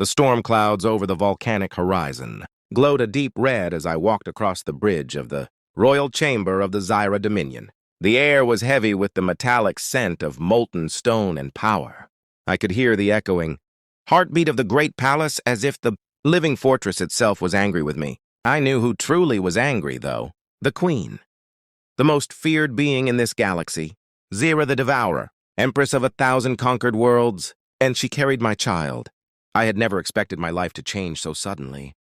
The storm clouds over the volcanic horizon glowed a deep red as I walked across the bridge of the royal chamber of the Xyra Dominion. The air was heavy with the metallic scent of molten stone and power. I could hear the echoing heartbeat of the great palace as if the living fortress itself was angry with me. I knew who truly was angry, though. The Queen. The most feared being in this galaxy. Xyra the Devourer, Empress of 1,000 conquered worlds, and she carried my child. I had never expected my life to change so suddenly.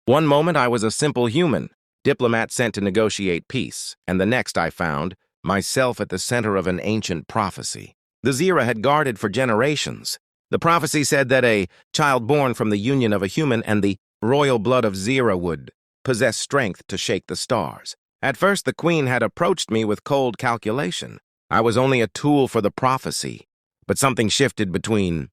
One moment I was a simple human, diplomat sent to negotiate peace, and the next I found myself at the center of an ancient prophecy. The Xyra had guarded for generations. The prophecy said that a child born from the union of a human and the royal blood of Xyra would possess strength to shake the stars. At first, the Queen had approached me with cold calculation. I was only a tool for the prophecy, but something shifted between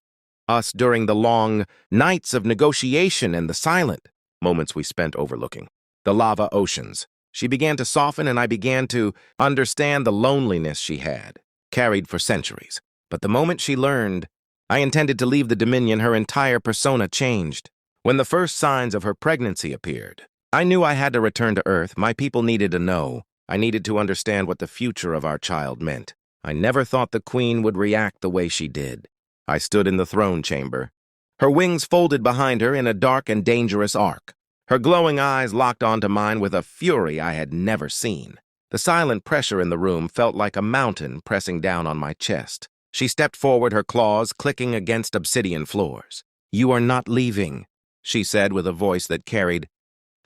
us during the long nights of negotiation and the silent moments we spent overlooking the lava oceans. She began to soften, and I began to understand the loneliness she had carried for centuries. But the moment she learned I intended to leave the Dominion, her entire persona changed. When the first signs of her pregnancy appeared, I knew I had to return to Earth. My people needed to know. I needed to understand what the future of our child meant. I never thought the Queen would react the way she did. I stood in the throne chamber, her wings folded behind her in a dark and dangerous arc. Her glowing eyes locked onto mine with a fury I had never seen. The silent pressure in the room felt like a mountain pressing down on my chest. She stepped forward, her claws clicking against obsidian floors. "You are not leaving," she said with a voice that carried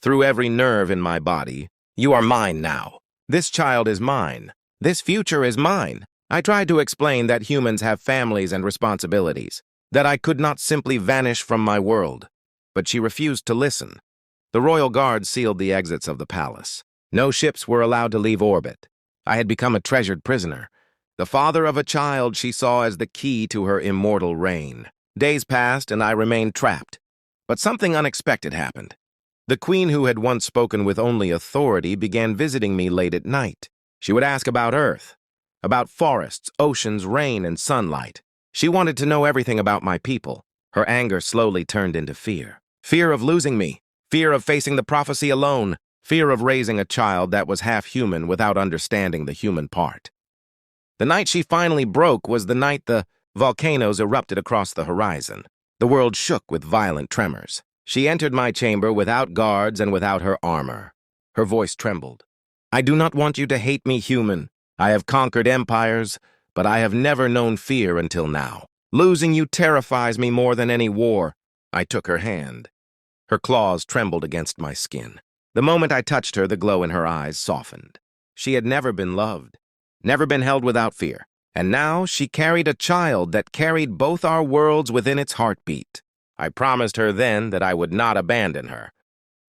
through every nerve in my body. "You are mine now. This child is mine. This future is mine." I tried to explain that humans have families and responsibilities, that I could not simply vanish from my world. But she refused to listen. The royal guard sealed the exits of the palace. No ships were allowed to leave orbit. I had become a treasured prisoner, the father of a child she saw as the key to her immortal reign. Days passed, and I remained trapped. But something unexpected happened. The Queen, who had once spoken with only authority, began visiting me late at night. She would ask about Earth, about forests, oceans, rain, and sunlight. She wanted to know everything about my people. Her anger slowly turned into fear. Fear of losing me. Fear of facing the prophecy alone. Fear of raising a child that was half human without understanding the human part. The night she finally broke was the night the volcanoes erupted across the horizon. The world shook with violent tremors. She entered my chamber without guards and without her armor. Her voice trembled. "I do not want you to hate me, human. I have conquered empires, but I have never known fear until now. Losing you terrifies me more than any war." I took her hand. Her claws trembled against my skin. The moment I touched her, the glow in her eyes softened. She had never been loved, never been held without fear. And now she carried a child that carried both our worlds within its heartbeat. I promised her then that I would not abandon her.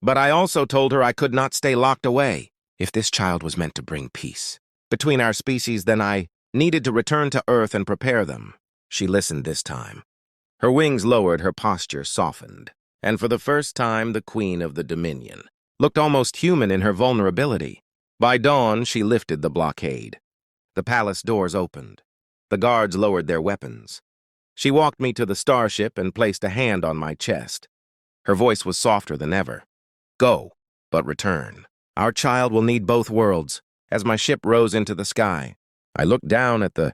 But I also told her I could not stay locked away. If this child was meant to bring peace between our species, then I needed to return to Earth and prepare them. She listened this time. Her wings lowered, her posture softened. And for the first time, the Queen of the Dominion looked almost human in her vulnerability. By dawn, she lifted the blockade. The palace doors opened. The guards lowered their weapons. She walked me to the starship and placed a hand on my chest. Her voice was softer than ever. "Go, but return. Our child will need both worlds." As my ship rose into the sky, I looked down at the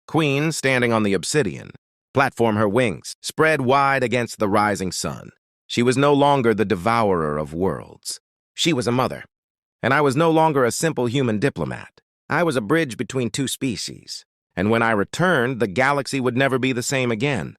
Queen standing on the obsidian platform, her wings spread wide against the rising sun. She was no longer the devourer of worlds. She was a mother, and I was no longer a simple human diplomat. I was a bridge between two species, and when I returned, the galaxy would never be the same again.